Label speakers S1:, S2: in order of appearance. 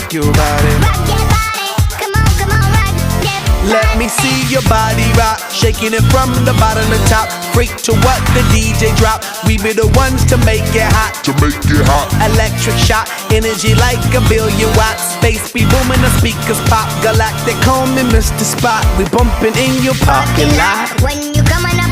S1: rock your body.
S2: Rock your body, come on, rock your body.
S1: Let me see your body rock, shaking it from the bottom to top. Freak to what the DJ drop. We be the ones to make it hot. Electric shock, energy like a billion watts. Space be booming, the speakers pop. Galactic, call me Mr. Spot. We bumping in your parking lot.
S2: When you coming up